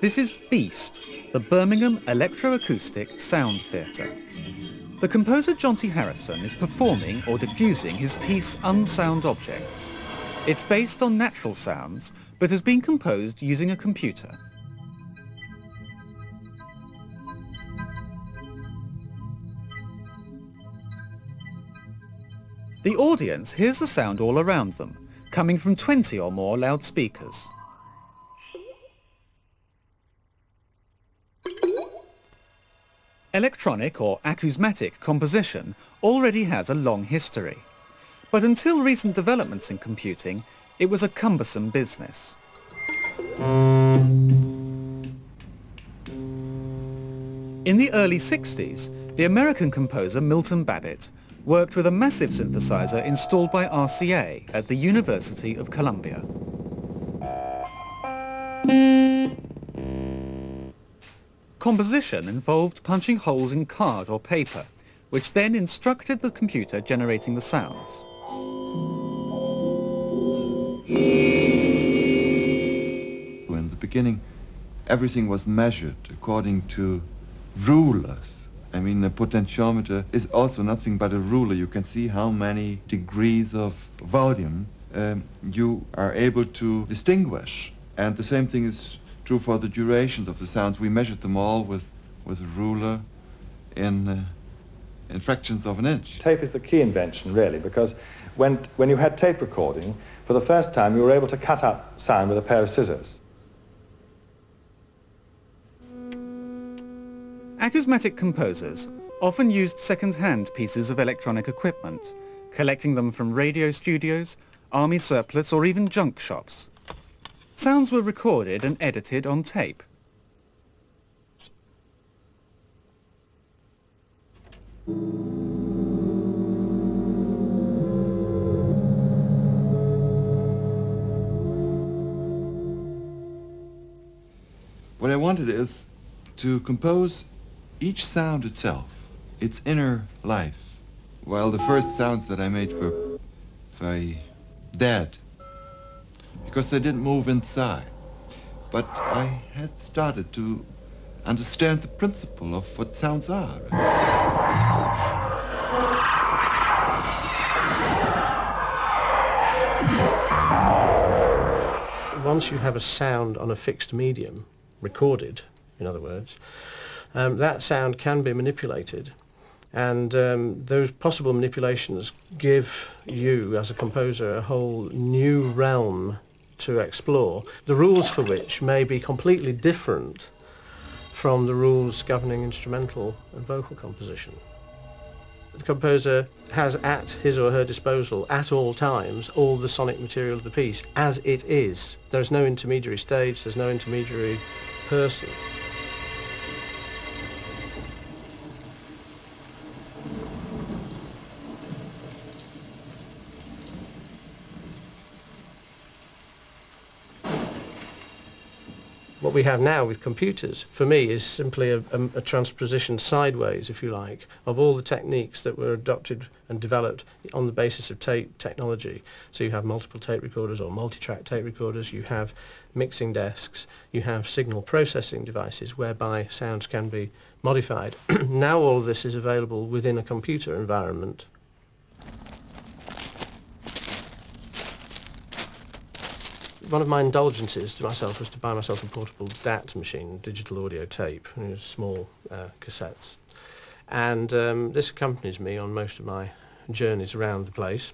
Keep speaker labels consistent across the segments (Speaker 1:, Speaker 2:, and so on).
Speaker 1: This is Beast, the Birmingham Electroacoustic Sound Theatre. The composer John T. Harrison is performing or diffusing his piece Unsound Objects. It's based on natural sounds, but has been composed using a computer. The audience hears the sound all around them, coming from 20 or more loudspeakers. Electronic or acousmatic composition already has a long history. But until recent developments in computing, it was a cumbersome business. In the early 60s, the American composer Milton Babbitt worked with a massive synthesizer installed by RCA at the University of Columbia. Composition involved punching holes in card or paper, which then instructed the computer generating the sounds.
Speaker 2: In the beginning, everything was measured according to rulers. I mean, a potentiometer is also nothing but a ruler. You can see how many degrees of volume you are able to distinguish. And the same thing is true for the durations of the sounds. We measured them all with a ruler in fractions of an inch.
Speaker 3: Tape is the key invention, really, because when you had tape recording, for the first time you were able to cut up sound with a pair of scissors.
Speaker 1: Acousmatic composers often used second-hand pieces of electronic equipment, collecting them from radio studios, army surplus or even junk shops. Sounds were recorded and edited on tape.
Speaker 2: What I wanted is to compose each sound itself, its inner life. While the first sounds that I made were very dead, because they didn't move inside. But I had started to understand the principle of what sounds are.
Speaker 4: Once you have a sound on a fixed medium, recorded, in other words, that sound can be manipulated, and those possible manipulations give you, as a composer, a whole new realm to explore, the rules for which may be completely different from the rules governing instrumental and vocal composition. The composer has at his or her disposal, at all times, all the sonic material of the piece as it is. There's no intermediary stage, there's no intermediary person. What we have now with computers, for me, is simply a transposition sideways, if you like, of all the techniques that were adopted and developed on the basis of tape technology. So you have multiple tape recorders or multi-track tape recorders, you have mixing desks, you have signal processing devices whereby sounds can be modified. Now all of this is available within a computer environment. One of my indulgences to myself was to buy myself a portable DAT machine, digital audio tape, small cassettes. And this accompanies me on most of my journeys around the place.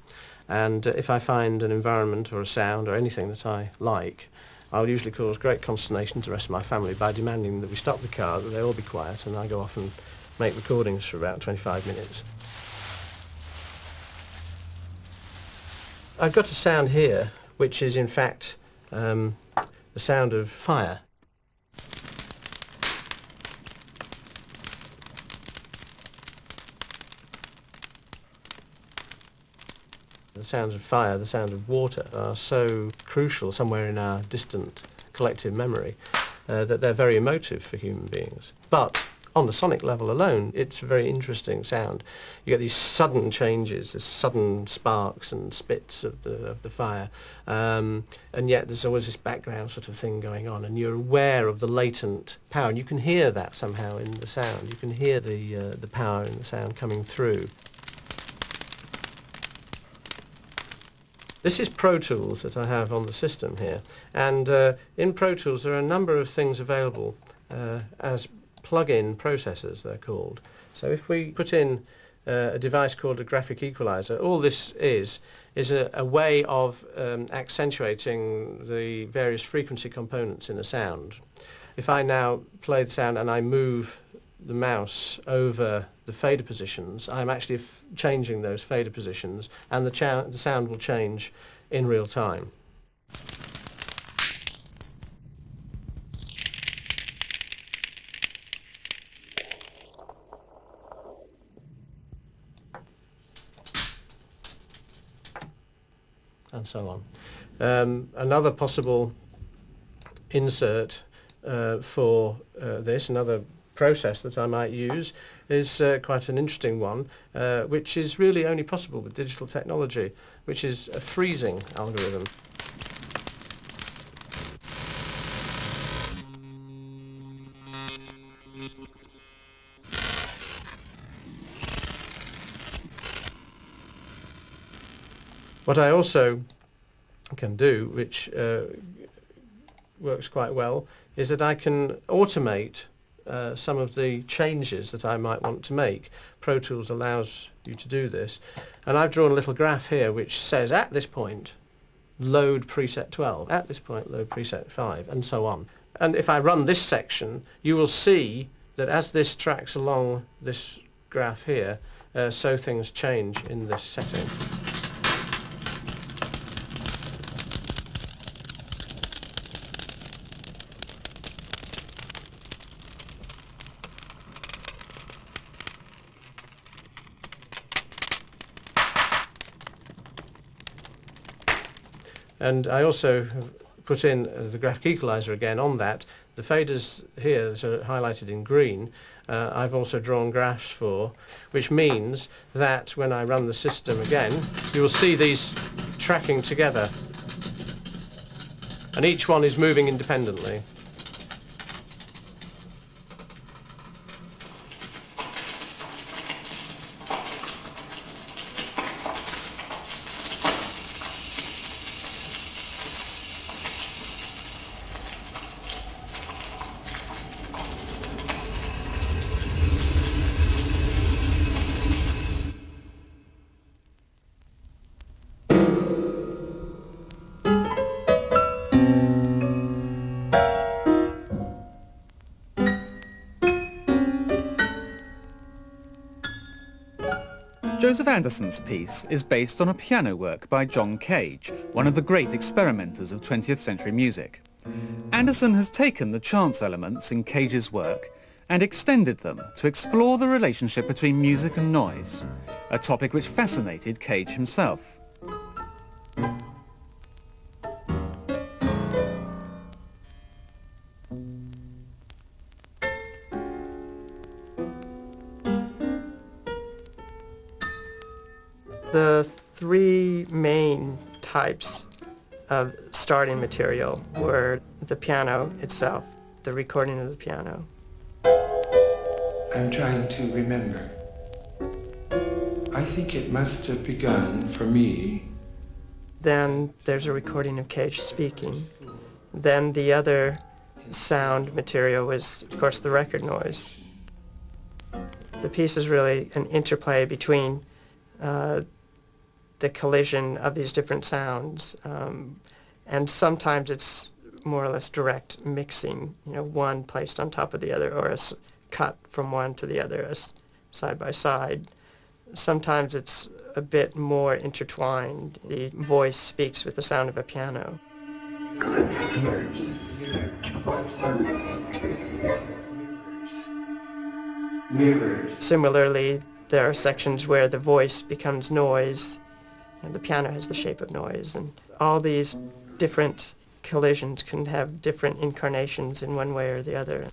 Speaker 4: And if I find an environment or a sound or anything that I like, I'll usually cause great consternation to the rest of my family by demanding that we stop the car, that they all be quiet, and I go off and make recordings for about 25 minutes. I've got a sound here which is in fact the sound of fire. The sounds of fire, the sound of water are so crucial somewhere in our distant collective memory that they're very emotive for human beings. But on the sonic level alone, it's a very interesting sound. You get these sudden changes, there's sudden sparks and spits of the fire, and yet there's always this background sort of thing going on, and you're aware of the latent power, and you can hear that somehow in the sound. You can hear the power in the sound coming through. This is Pro Tools that I have on the system here, and in Pro Tools there are a number of things available as plug-in processors, they're called. So if we put in a device called a graphic equalizer, all this is a way of accentuating the various frequency components in a sound. If I now play the sound and I move the mouse over the fader positions, I'm actually changing those fader positions, and the sound will change in real time. And so on. Another possible insert for this, another process that I might use, is quite an interesting one, which is really only possible with digital technology, which is a freezing algorithm. What I also can do, which works quite well, is that I can automate some of the changes that I might want to make. Pro Tools allows you to do this, and I've drawn a little graph here which says at this point load preset 12, at this point load preset 5, and so on. And if I run this section, you will see that as this tracks along this graph here, so things change in this setting. And I also have put in the graphic equalizer again on that. The faders here that are highlighted in green, I've also drawn graphs for, which means that when I run the system again, you will see these tracking together, and each one is moving independently.
Speaker 1: Joseph Anderson's piece is based on a piano work by John Cage, one of the great experimenters of 20th century music. Anderson has taken the chance elements in Cage's work and extended them to explore the relationship between music and noise, a topic which fascinated Cage himself.
Speaker 5: The three main types of starting material were the piano itself, the recording of the piano.
Speaker 6: I'm trying to remember. I think it must have begun for me.
Speaker 5: Then there's a recording of Cage speaking. Then the other sound material was, of course, the record noise. The piece is really an interplay between the collision of these different sounds, and sometimes it's more or less direct mixing, one placed on top of the other, or a cut from one to the other as side by side. Sometimes it's a bit more intertwined. The voice speaks with the sound of a piano.
Speaker 6: Mirrors.
Speaker 5: Similarly, there are sections where the voice becomes noise, and the piano has the shape of noise, and all these different collisions can have different incarnations in one way or the other.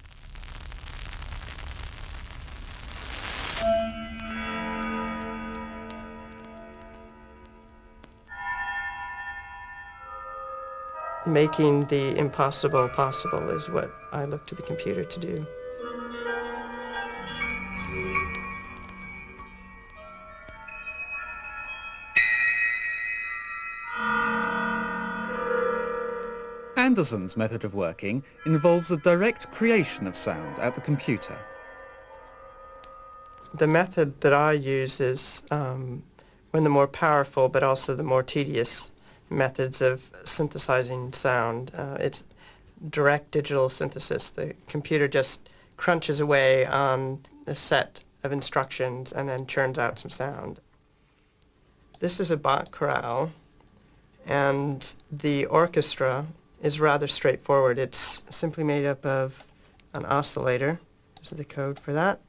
Speaker 5: Making the impossible possible is what I look to the computer to do.
Speaker 1: Anderson's method of working involves the direct creation of sound at the computer.
Speaker 5: The method that I use is one of the more powerful but also the more tedious methods of synthesizing sound. It's direct digital synthesis. The computer just crunches away on a set of instructions and then churns out some sound. This is a Bach chorale, and the orchestra is rather straightforward. It's simply made up of an oscillator, this is the code for that,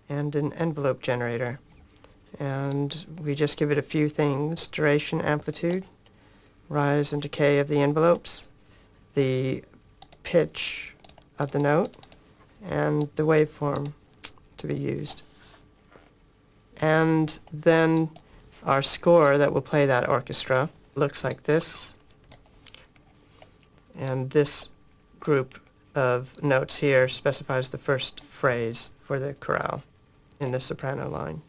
Speaker 5: and an envelope generator. And we just give it a few things: duration, amplitude, rise and decay of the envelopes, the pitch of the note, and the waveform to be used. And then our score that will play that orchestra looks like this. And this group of notes here specifies the first phrase for the chorale in the soprano line.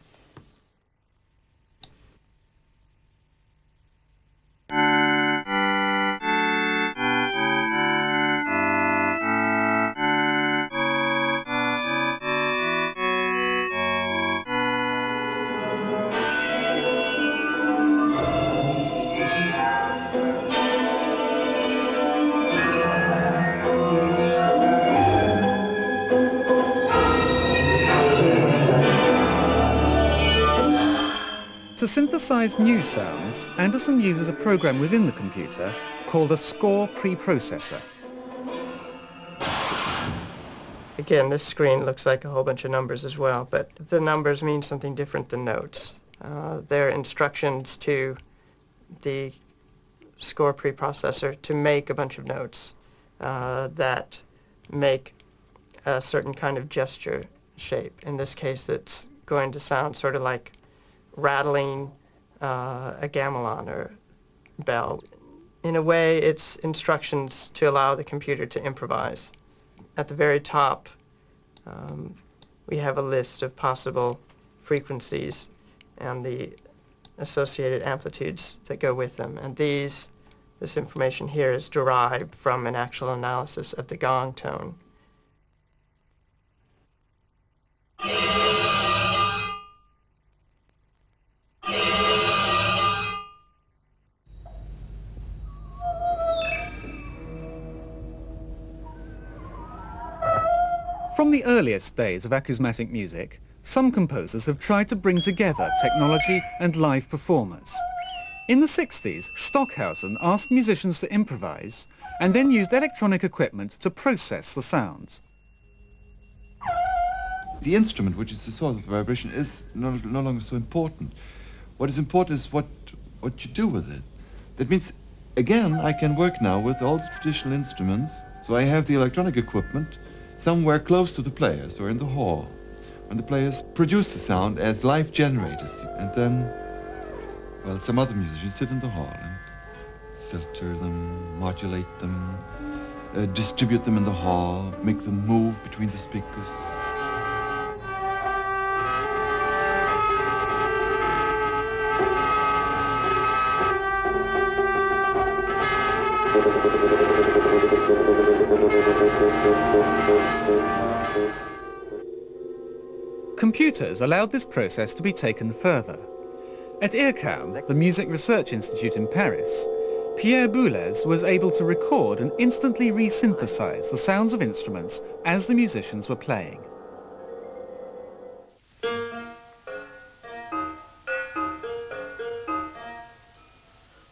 Speaker 1: To synthesize new sounds, Anderson uses a program within the computer called a score preprocessor.
Speaker 5: Again, this screen looks like a whole bunch of numbers as well, but the numbers mean something different than notes. They're instructions to the score preprocessor to make a bunch of notes that make a certain kind of gesture shape. In this case, it's going to sound sort of like rattling a gamelan or bell. In a way, it's instructions to allow the computer to improvise. At the very top, we have a list of possible frequencies and the associated amplitudes that go with them. And this information here is derived from an actual analysis of the gong tone.
Speaker 1: From the earliest days of acousmatic music, some composers have tried to bring together technology and live performers. In the 60s, Stockhausen asked musicians to improvise and then used electronic equipment to process the sounds.
Speaker 2: The instrument, which is the source of the vibration, is no longer so important. What is important is what you do with it. That means, again, I can work now with all the traditional instruments. So I have the electronic equipment somewhere close to the players or in the hall. And the players produce the sound as live generators. And then, well, some other musicians sit in the hall and filter them, modulate them, distribute them in the hall, make them move between the speakers.
Speaker 1: Computers allowed this process to be taken further. At IRCAM, the Music Research Institute in Paris, Pierre Boulez was able to record and instantly resynthesize the sounds of instruments as the musicians were playing.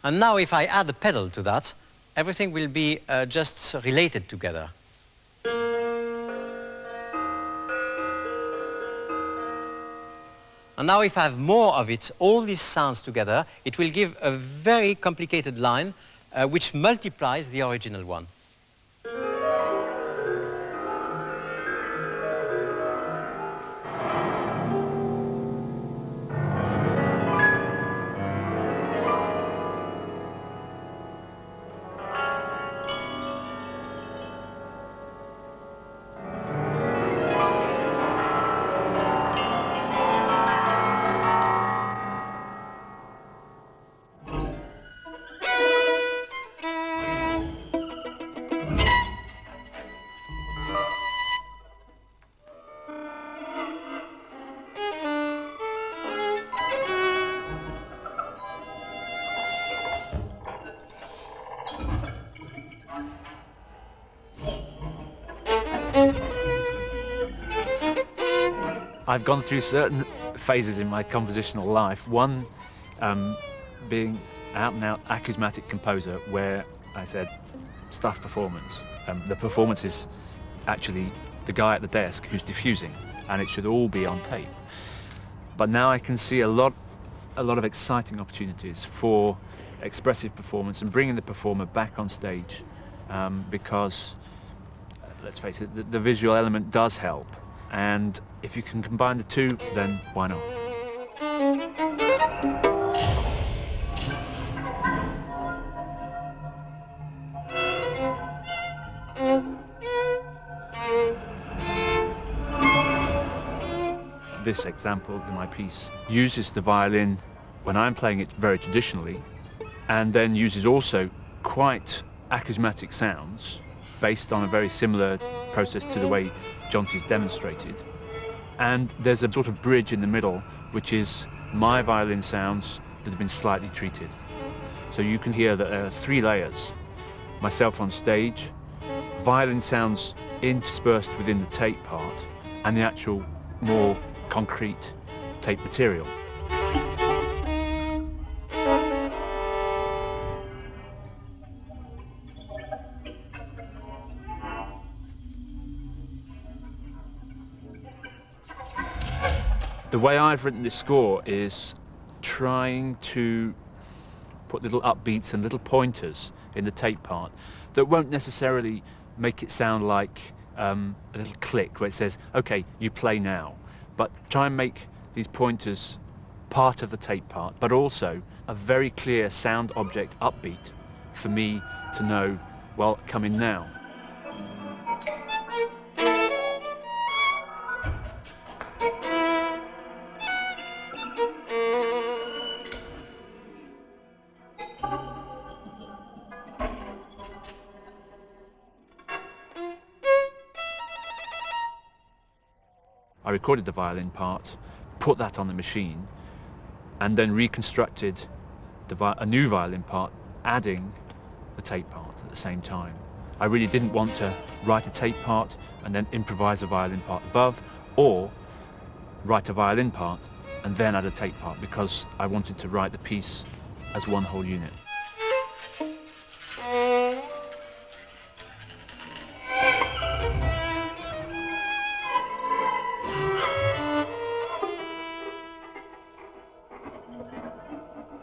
Speaker 7: And now if I add a pedal to that, everything will be just related together. And now if I have more of it, all these sounds together, it will give a very complicated line which multiplies the original one.
Speaker 8: I've gone through certain phases in my compositional life. One being out-and-out acousmatic composer, where I said, stuff performance. The performance is actually the guy at the desk who's diffusing, and it should all be on tape. But now I can see a lot of exciting opportunities for expressive performance and bringing the performer back on stage, because, let's face it, the visual element does help, and if you can combine the two, then why not? This example in my piece uses the violin when I'm playing it very traditionally, and then uses also quite acousmatic sounds based on a very similar process to the way Jonty's demonstrated. And there's a sort of bridge in the middle, which is my violin sounds that have been slightly treated. So you can hear that there are 3 layers. Myself on stage, violin sounds interspersed within the tape part, and the actual more concrete tape material. The way I've written this score is trying to put little upbeats and little pointers in the tape part that won't necessarily make it sound like a little click where it says, okay, you play now. But try and make these pointers part of the tape part, but also a very clear sound object upbeat for me to know, well, come in now. I recorded the violin part, put that on the machine, and then reconstructed a new violin part, adding the tape part at the same time. I really didn't want to write a tape part and then improvise a violin part above, or write a violin part and then add a tape part, because I wanted to write the piece as one whole unit.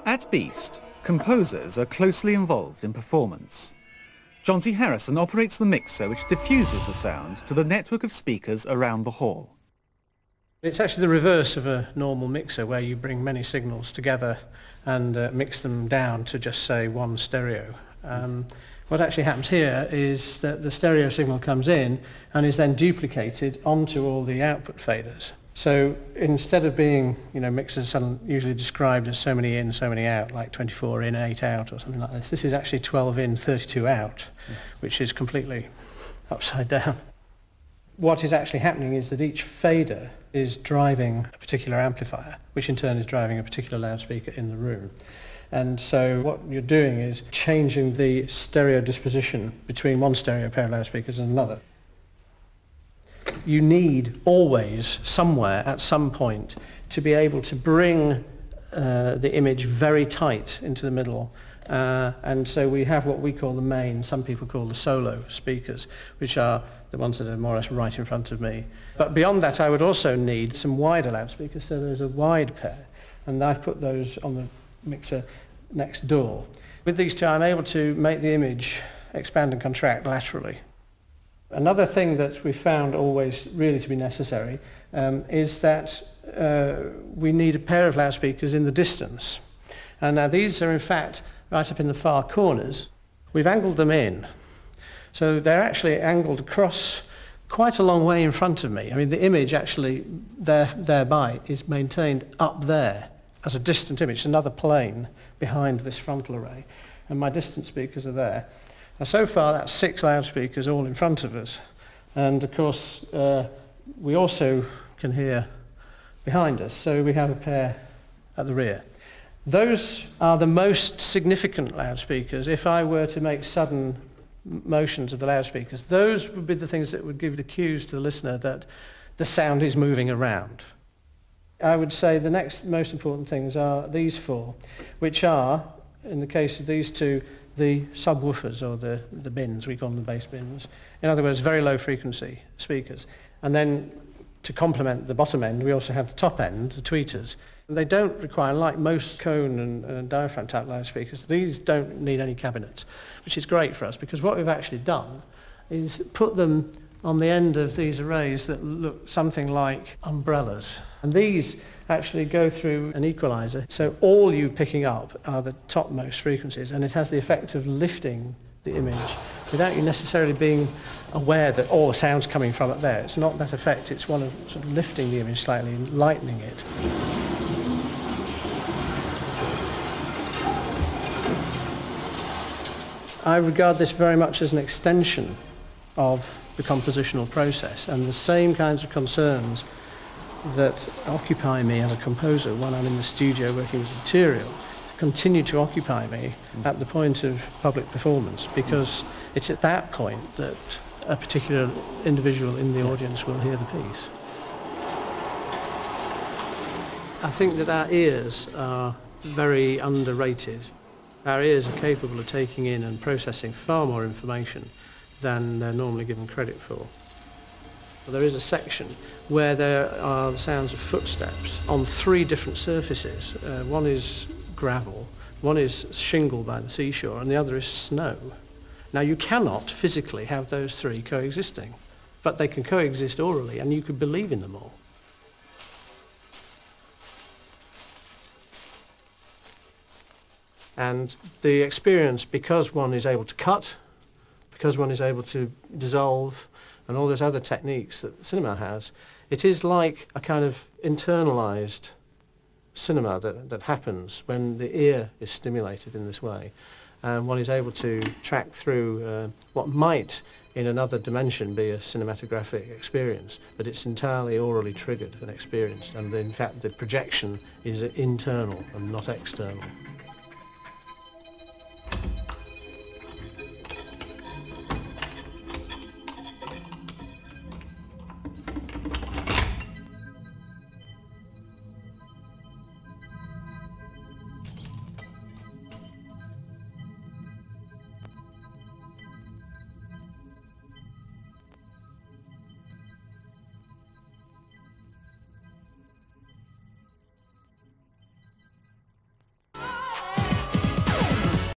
Speaker 1: At Beast, composers are closely involved in performance. Jonty Harrison operates the mixer which diffuses the sound to the network of speakers around the hall.
Speaker 4: It's actually the reverse of a normal mixer, where you bring many signals together and mix them down to just, say, one stereo. What actually happens here is that the stereo signal comes in and is then duplicated onto all the output faders. So instead of being, mixers usually described as so many in, so many out, like 24 in, 8 out or something like this, this is actually 12 in, 32 out, which is completely upside down. What is actually happening is that each fader is driving a particular amplifier, which in turn is driving a particular loudspeaker in the room. And so what you're doing is changing the stereo disposition between one stereo pair of loudspeakers and another. You need always, somewhere, at some point, to be able to bring the image very tight into the middle. And so we have what we call the main, some people call the solo speakers, which are the ones that are more or less right in front of me. But beyond that, I would also need some wider loudspeakers, so there's a wide pair. And I've put those on the mixer next door. With these two, I'm able to make the image expand and contract laterally. Another thing that we found always really to be necessary is that we need a pair of loudspeakers in the distance. And now these are in fact right up in the far corners. We've angled them in. So they're actually angled across quite a long way in front of me. I mean, the image actually thereby is maintained up there as a distant image, another plane behind this frontal array. And my distant speakers are there. Now, so far, that's 6 loudspeakers all in front of us. And, of course, we also can hear behind us, so we have a pair at the rear. Those are the most significant loudspeakers. If I were to make sudden motions of the loudspeakers, those would be the things that would give the cues to the listener that the sound is moving around. I would say the next most important things are these four, which are, in the case of these two, the subwoofers, or the bins, we call them the bass bins. In other words, very low frequency speakers. And then to complement the bottom end, we also have the top end, the tweeters. They don't require, like most cone and diaphragm type loudspeakers, these don't need any cabinets, which is great for us, because what we've actually done is put them on the end of these arrays that look something like umbrellas. And these actually go through an equalizer, so all you're picking up are the topmost frequencies, and it has the effect of lifting the image without you necessarily being aware that all the sound's coming from up there. It's not that effect, it's one of sort of lifting the image slightly and lightening it. I regard this very much as an extension of the compositional process, and the same kinds of concerns that occupy me as a composer when I'm in the studio working with material continue to occupy me at the point of public performance, because it's at that point that a particular individual in the audience will hear the piece. I think that our ears are very underrated. Our ears are capable of taking in and processing far more information than they're normally given credit for. There is a section where there are the sounds of footsteps on 3 different surfaces. One is gravel, one is shingle by the seashore, and the other is snow. Now, you cannot physically have those 3 coexisting, but they can coexist orally, and you could believe in them all. And the experience, because one is able to cut, because one is able to dissolve, and all those other techniques that cinema has, it is like a kind of internalized cinema that happens when the ear is stimulated in this way. And one is able to track through what might, in another dimension, be a cinematographic experience, but it's entirely orally triggered and experienced, and in fact the projection is internal and not external.